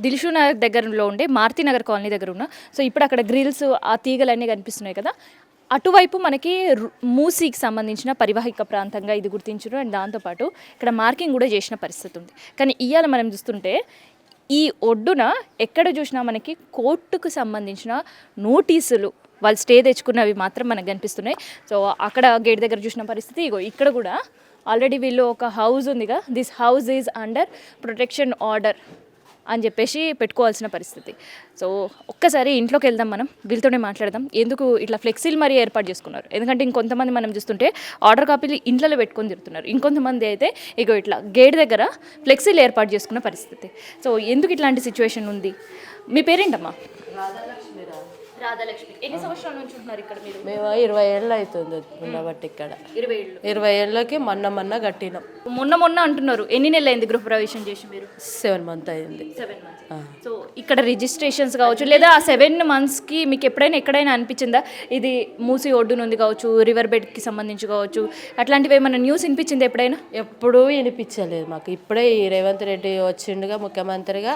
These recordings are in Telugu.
దిల్షు నగర్ దగ్గరలో ఉండే మారుతి నగర్ కాలనీ దగ్గర ఉన్న సో ఇప్పుడు అక్కడ గ్రిల్స్ ఆ తీగలన్నీ కనిపిస్తున్నాయి కదా. అటువైపు మనకి మూసీకి సంబంధించిన పరివాహిక ప్రాంతంగా ఇది గుర్తించడం అండ్ దాంతోపాటు ఇక్కడ మార్కింగ్ కూడా చేసిన పరిస్థితి ఉంది. కానీ ఇవాళ మనం చూస్తుంటే ఈ ఒడ్డున ఎక్కడ చూసినా మనకి కోర్టుకు సంబంధించిన నోటీసులు వాళ్ళు స్టే తెచ్చుకున్నవి మాత్రం మనకు కనిపిస్తున్నాయి. సో అక్కడ గేట్ దగ్గర చూసిన పరిస్థితి ఇగో ఇక్కడ కూడా ఆల్రెడీ వీళ్ళు ఒక హౌస్ ఉందిగా, this house is under protection order అని చెప్పేసి పెట్టుకోవాల్సిన పరిస్థితి. సో ఒక్కసారి ఇంట్లోకి వెళ్దాం, మనం వీళ్ళతోనే మాట్లాడదాం ఎందుకు ఇట్లా ఫ్లెక్సీలు మరీ ఏర్పాటు చేసుకున్నారు. ఎందుకంటే ఇంకొంతమంది మనం చూస్తుంటే ఆర్డర్ కాపీలు ఇంట్లలో పెట్టుకొని తిరుగుతున్నారు, ఇంకొంతమంది అయితే ఇగో ఇట్లా గేట్ దగ్గర ఫ్లెక్సీలు ఏర్పాటు చేసుకున్న పరిస్థితి. సో ఎందుకు ఇట్లాంటి సిచ్యువేషన్ ఉంది? మీ పేరేంటమ్మా? రాధాలక్ష్మి. ఎన్ని సంవత్సరాల నుంచి ఉంటున్నారు ఇక్కడ మీరు? మేము 20 ఏళ్ళు అవుతుంది ఉండబట్టి ఇక్కడ. 20 ఏళ్ళకి మొన్న కట్టినాం. మొన్న అంటున్నారు. ఎన్ని నెలలు అయింది గృహప్రవేశం చేసి మీరు? 7 మంత్స్ అయింది. 7 మంత్స్. సో ఇక్కడ రిజిస్ట్రేషన్స్ కావచ్చు లేదా ఆ 7 monthsకి మీకు ఎక్కడైనా అనిపించిందా ఇది మూసి ఒడ్డునుంది కావచ్చు, రివర్ బెడ్కి సంబంధించి కావచ్చు, అట్లాంటివి ఏమైనా న్యూస్ వినిపించింది ఎప్పుడైనా? ఎప్పుడూ వినిపించలేదు మాకు. ఇప్పుడే ఈ రేవంత్ రెడ్డి వచ్చిండుగా ముఖ్యమంత్రిగా,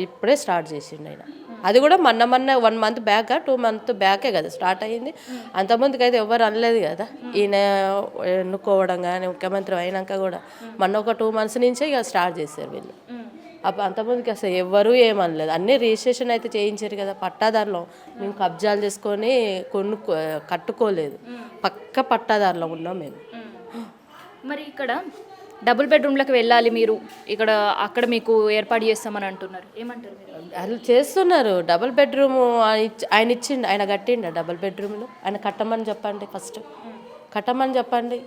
ఇప్పుడే స్టార్ట్ చేసిండు ఆయన. అది కూడా మొన్న 1 month బ్యాక్ 2 months బ్యాకే కదా స్టార్ట్ అయ్యింది. అంతకుముందుకు అయితే ఎవరు అనలేదు కదా. ఈయన ఎన్నుకోవడం కానీ ముఖ్యమంత్రి అయినాక కూడా మొన్న ఒక 2 months నుంచే ఇక స్టార్ట్ చేశారు వీళ్ళు. అప్పుడు అంతకుముందుకి అసలు ఎవ్వరూ ఏమనలేదు. అన్నీ రిజిస్ట్రేషన్ అయితే చేయించారు కదా. పట్టాదారులో మేము కబ్జాలు చేసుకొని కట్టుకోలేదు, పక్క పట్టాదారులో ఉన్నాం మేము. మరి ఇక్కడ డబుల్ బెడ్రూమ్లకు వెళ్ళాలి మీరు, ఇక్కడ అక్కడ మీకు ఏర్పాటు చేస్తామని అంటున్నారు, ఏమంటారు మీరు? వాళ్ళు చేస్తున్నారు. డబుల్ బెడ్రూమ్ ఆయన ఇచ్చిండు, ఆయన కట్టిండు డబుల్ బెడ్రూమ్లు. ఆయన కట్టమని చెప్పండి, ఫస్ట్ కట్టమని చెప్పండి.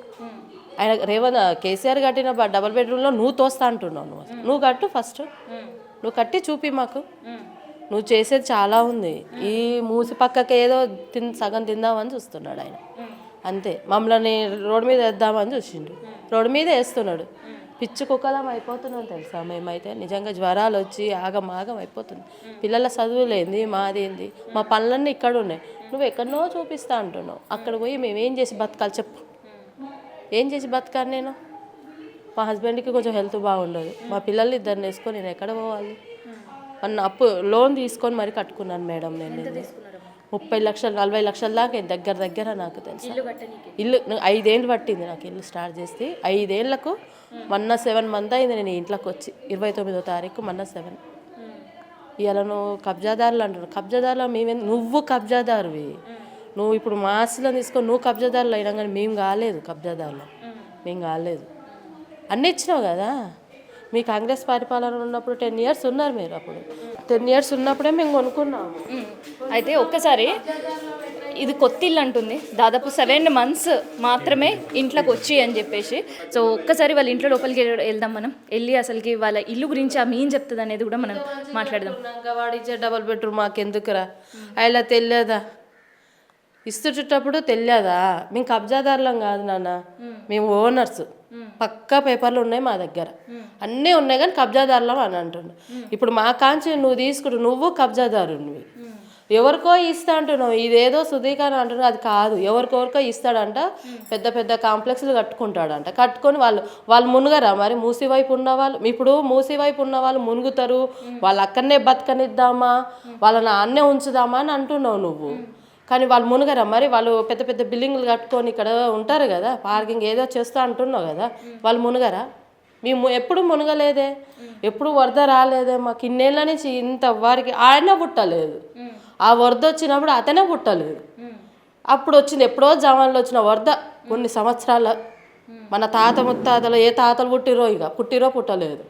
ఆయన కేసీఆర్ కట్టిన డబుల్ బెడ్రూమ్లో నువ్వు తోస్తా అంటున్నావు. నువ్వు కట్టు ఫస్ట్, నువ్వు కట్టి చూపి మాకు. నువ్వు చేసేది చాలా ఉంది. ఈ మూసి పక్కకి ఏదో సగం తిందామని చూస్తున్నాడు ఆయన, అంతే. మమ్మల్ని రోడ్డు మీద వేద్దామని చూసిండు, రోడ్డు మీద వేస్తున్నాడు. పిచ్చి కుక్కలం అయిపోతున్నాం తెలుసా మేమైతే. నిజంగా జ్వరాలు వచ్చి ఆగం అయిపోతుంది. పిల్లల చదువులేంది, మాదేంది, మా పనులన్నీ ఇక్కడ ఉన్నాయి. నువ్వు ఎక్కడనో చూపిస్తా అంటున్నావు. అక్కడ పోయి మేము ఏం చేసి బతకాలి చెప్పు? ఏం చేసి బతకాలి నేను? మా హస్బెండ్కి కొంచెం హెల్త్ బాగుండదు, మా పిల్లల్ని 2 వేసుకొని నేను ఎక్కడ పోవాలి? మొన్న లోన్ తీసుకొని మరి కట్టుకున్నాను మేడం. నేను 30 లక్షలు 40 లక్షల దాకా దగ్గర నాకు తెలుసు. ఇల్లు 5 ఏళ్ళు పట్టింది నాకు ఇల్లు స్టార్ట్ చేస్తే. 5 ఏళ్లకు మొన్న 7 months అయింది నేను ఇంట్లోకి వచ్చి. 29వ తారీఖు మొన్న 7. ఇవాళ నువ్వు కబ్జాదారులు అంటున్నావు. కబ్జాదారులు నువ్వు కబ్జాదారువి. నువ్వు ఇప్పుడు మా ఆస్తులను తీసుకొని నువ్వు కబ్జాదారులు అయినా కానీ మేము కాలేదు కబ్జాదారులు, మేము కాలేదు. అన్నీ ఇచ్చినావు కదా. మీ కాంగ్రెస్ పరిపాలన ఉన్నప్పుడు 10 years ఉన్నారు మీరు. అప్పుడు 10 years ఉన్నప్పుడే మేము కొనుక్కున్నాము. అయితే ఒక్కసారి ఇది కొత్త ఇల్లు అంటుంది, దాదాపు 7 months మాత్రమే ఇంట్లోకి వచ్చి అని చెప్పేసి. సో ఒక్కసారి వాళ్ళ ఇంట్లో లోపలికి వెళ్దాం, మనం వెళ్ళి అసలుకి వాళ్ళ ఇల్లు గురించి ఆమె ఏం చెప్తుంది అనేది కూడా మనం మాట్లాడదాం. వాడిచ్చే డబుల్ బెడ్రూమ్ మాకెందుకురా? అలా తెలియదా? ఇస్తుంటప్పుడు తెలియదా? మేము కబ్జాదారులం కాదు నాన్న, మేము ఓనర్స్. పక్కా పేపర్లు ఉన్నాయి మా దగ్గర, అన్నీ ఉన్నాయి, కానీ కబ్జాదారులం అని అంటున్నావు. ఇప్పుడు మా కాంచి నువ్వు తీసుకుంటు, నువ్వు కబ్జాదారునివి. ఎవరికో ఇస్తా అంటున్నావు, ఇదేదో సుధీకరణ అంటున్నావు. అది కాదు, ఎవరికొరికో ఇస్తాడంట. పెద్ద కాంప్లెక్స్లు కట్టుకుంటాడంట. కట్టుకొని వాళ్ళు మునుగరా? మరి మూసి వైపు ఉన్న వాళ్ళు, ఇప్పుడు మూసి వైపు ఉన్న వాళ్ళు మునుగుతారు. వాళ్ళు అక్కడనే బతకనిద్దామా, వాళ్ళని అన్నే ఉంచుదామా అని అంటున్నావు నువ్వు. కానీ వాళ్ళు మునగరా? మరి వాళ్ళు పెద్ద బిల్డింగ్లు కట్టుకొని ఇక్కడ ఉంటారు కదా, పార్కింగ్ ఏదో చేస్తా అంటున్నావు కదా, వాళ్ళు మునగరా? మేము ఎప్పుడు మునగలేదే, ఎప్పుడు వరద రాలేదే మాకు. ఇన్నేళ్ళ నుంచి ఇంత వారికి ఆయన పుట్టలేదు. ఆ వరద వచ్చినప్పుడు అతనే పుట్టలేదు. అప్పుడు వచ్చింది ఎప్పుడో జమాన్లో వచ్చిన వరద, కొన్ని సంవత్సరాల. మన తాత ముత్తాతలు ఏ తాతలు పుట్టిరో పుట్టలేదు.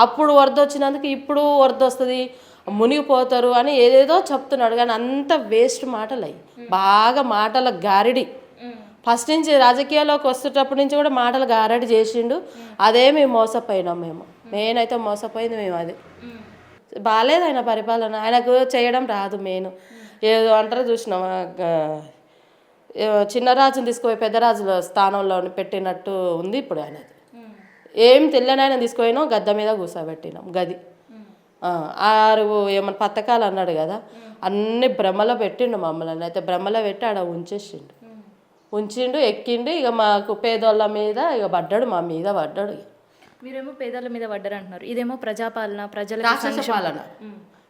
అప్పుడు వరద వచ్చినందుకు ఇప్పుడు వరద వస్తుంది, మునిగిపోతారు అని ఏదేదో చెప్తున్నాడు. కానీ అంత వేస్ట్ మాటలు అయ్యి, బాగా మాటల గారిడి. ఫస్ట్ నుంచి రాజకీయాల్లోకి వస్తున్నప్పటి నుంచి కూడా మాటలు గారడి చేసిండు. అదే మేము మోసపోయినాం. నేనైతే మోసపోయింది మేము. అది బాగాలేదు ఆయన పరిపాలన. ఆయనకు చేయడం రాదు. ఏదో అంటారు చూసినాం, చిన్నరాజుని తీసుకుపోయి పెద్దరాజుల స్థానంలో పెట్టినట్టు ఉంది ఇప్పుడు ఆయనది. ఏం తెలియని ఆయన తీసుకుపోయినాం, గద్ద మీద కూర్చోబెట్టినాం. గది 6 ఏమన్నా పథకాలు అన్నాడు కదా, అన్ని భ్రమలో పెట్టిండు మమ్మల్ని. అయితే భ్రమలో పెట్టి ఆడ ఉంచిండు, ఎక్కిండు. ఇక మాకు పేదోళ్ళ మీద ఇక పడ్డాడు, మా మీద పడ్డాడు. మీరేమో పేదల మీద పడ్డారు అంటున్నారు, ఇదేమో ప్రజాపాలన, ప్రజల రాక్షస పాలన,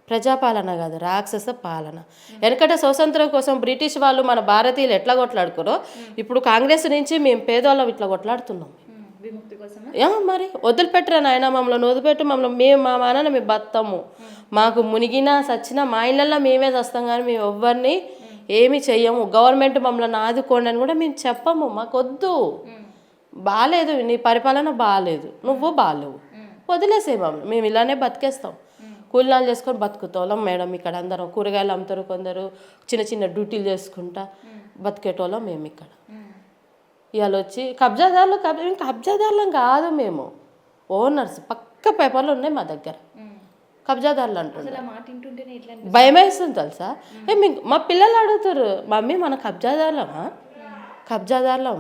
ప్రజాపాలన కాదు, రాక్షస పాలన. వెనకట స్వతంత్రం కోసం బ్రిటిష్ వాళ్ళు మన భారతీయులు ఎట్లా కొట్లాడుకోరో ఇప్పుడు కాంగ్రెస్ నుంచి మేము పేదవాళ్ళం ఇట్లా కొట్లాడుతున్నాం. విముక్తి కోసం మరి వదిలిపెట్టరా నాయన, మమ్మల్ని వదిలిపెట్టి మమ్మల్ని మేము మా మానని మేము బతాము. మాకు మునిగినా సచ్చినా మా ఇళ్ళల్లో మేమే చస్తాం, కానీ మేము ఎవ్వరిని ఏమి చెయ్యము. గవర్నమెంట్ మమ్మల్ని ఆదుకోండి అని కూడా మేము చెప్పము. మాకు వద్దు, బాగాలేదు, నీ పరిపాలన బాగాలేదు, నువ్వు బాగాలేవు, వదిలేసే మమ్మల్ని, మేము ఇలానే బతికేస్తాం. కూలినాలు చేసుకొని బతుకుతాం మేడం. ఇక్కడ అందరం కూరగాయలు అమ్ముతారు, కొందరు చిన్న చిన్న డ్యూటీలు చేసుకుంటా బతికేటోళ్ళం మేము ఇక్కడ. ఇవాళ వచ్చి కబ్జాదారులం కాదు మేము, ఓనర్స్. పక్క పేపర్లు ఉన్నాయి మా దగ్గర, కబ్జాదారులు అంటున్నారు. భయం వేస్తుంది తెలుసా. మా పిల్లలు అడుగుతారు, మమ్మీ మన కబ్జాదారులమా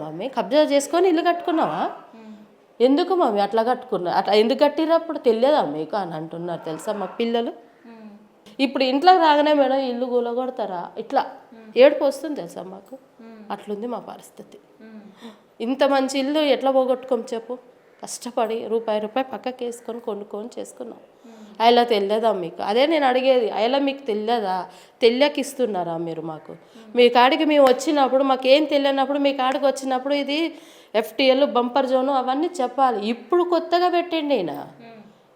మమ్మీ, కబ్జా చేసుకొని ఇల్లు కట్టుకున్నావా, ఎందుకు మమ్మీ అట్లా కట్టుకున్నా, అట్లా ఎందుకు కట్టినప్పుడు తెలియదా మీకు అని అంటున్నారు తెలుసా మా పిల్లలు. ఇప్పుడు ఇంట్లోకి రాగానే మేడం ఇల్లు కూలగొడతారా, ఇట్లా ఏడుపు వస్తుంది తెలుసా మాకు. అట్లుంది మా పరిస్థితి. ఇంత మంచి ఇల్లు ఎట్లా పోగొట్టుకోము చెప్పు, కష్టపడి రూపాయి పక్కకి వేసుకొని కొనుక్కొని చేసుకున్నాం. అలా తెలియదా మీకు, అదే నేను అడిగేది, అలా మీకు తెలియదా, తెలియక ఇస్తున్నారా మీరు మాకు. మీ కాడికి మేము వచ్చినప్పుడు మాకేం తెలియనప్పుడు మీ కాడికి వచ్చినప్పుడు ఇది FTL బంపర్ జోను అవన్నీ చెప్పాలి. ఇప్పుడు కొత్తగా పెట్టండి ఈయన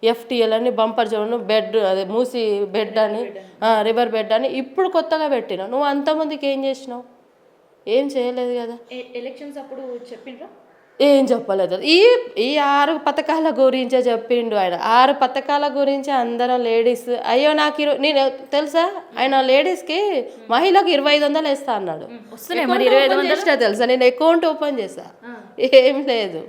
FTL అని, బంపర్ జోను, బెడ్ అదే మూసి బెడ్ అని, రివర్ బెడ్ అని ఇప్పుడు కొత్తగా పెట్టినావు. నువ్వు అంతమందికి ఏం చేసినావు, ఏం చేయలేదు కదా. ఎలక్షన్స్ అప్పుడు చెప్పిండ్రా, ఏం చెప్పలేదు. ఈ 6 పథకాల గురించే చెప్పిండు ఆయన. 6 పథకాల గురించి అందరం లేడీస్, అయ్యో నాకు నేను తెలుసా, ఆయన లేడీస్కి మహిళకు 2500 వేస్తా అన్నాడు. చేసినా తెలుసా, నేను అకౌంట్ ఓపెన్ చేసా, ఏం లేదు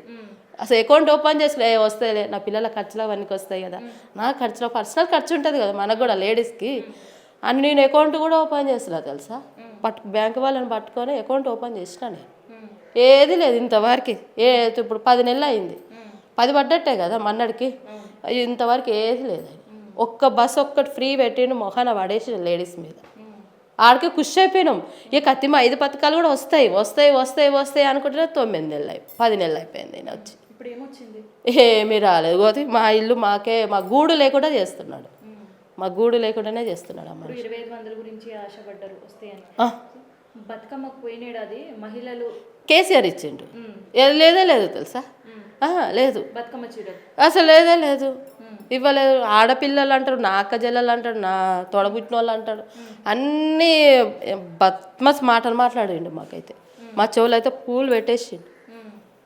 అసలు. అకౌంట్ ఓపెన్ చేసి వస్తాయిలే, నా పిల్లల ఖర్చులు అవన్నీ వస్తాయి కదా, నా ఖర్చులో పర్సనల్ ఖర్చు ఉంటుంది కదా మనకు కూడా లేడీస్కి అని నేను అకౌంట్ కూడా ఓపెన్ చేసినా తెలుసా. బ్యాంక్ వాళ్ళని పట్టుకొని అకౌంట్ ఓపెన్ చేసినా నేను. ఏది లేదు ఇంతవరకు. ఇప్పుడు 10 నెలలు అయింది, 10 పడ్డట్టే కదా మన్నడికి, ఇంతవరకు ఏది లేదు. ఒక్క బస్సు ఒక్కటి ఫ్రీ పెట్టిండు, మొహాన పడేసి లేడీస్ మీద. ఆడికి ఖుషి అయిపోయినాం. ఇక కత్తిమ 5 పథకాలు కూడా వస్తాయి అనుకుంటే 9 నెలలు 10 నెలలు అయిపోయింది నేను వచ్చి. ఇప్పుడు ఏమొచ్చింది, ఏమీ రాలేదు. పోతే మా ఇల్లు మాకే, మా గూడు లేకుండా చేస్తున్నాడు, మా గూడు లేకుండానే చేస్తున్నాడు. అమ్మ 2500 గురించి ఆశపడ్డారు వస్తాయని. బతుకమ్మకు పోయినేడాది మహిళలు కేసీఆర్ ఇచ్చిండు, లేదు తెలుసా, లేదు బతుకమ్మ చీరలు అసలు లేదు, ఇవ్వలేదు. ఆడపిల్లలు అంటారు, నా అక్క చెల్లెలు అంటాడు, నా తొడబుట్టిన వాళ్ళు అంటాడు, అన్నీ బత్మస్ మాటలు మాట్లాడిండు. మాకైతే మా చెవులు అయితే పూలు పెట్టేసిండు.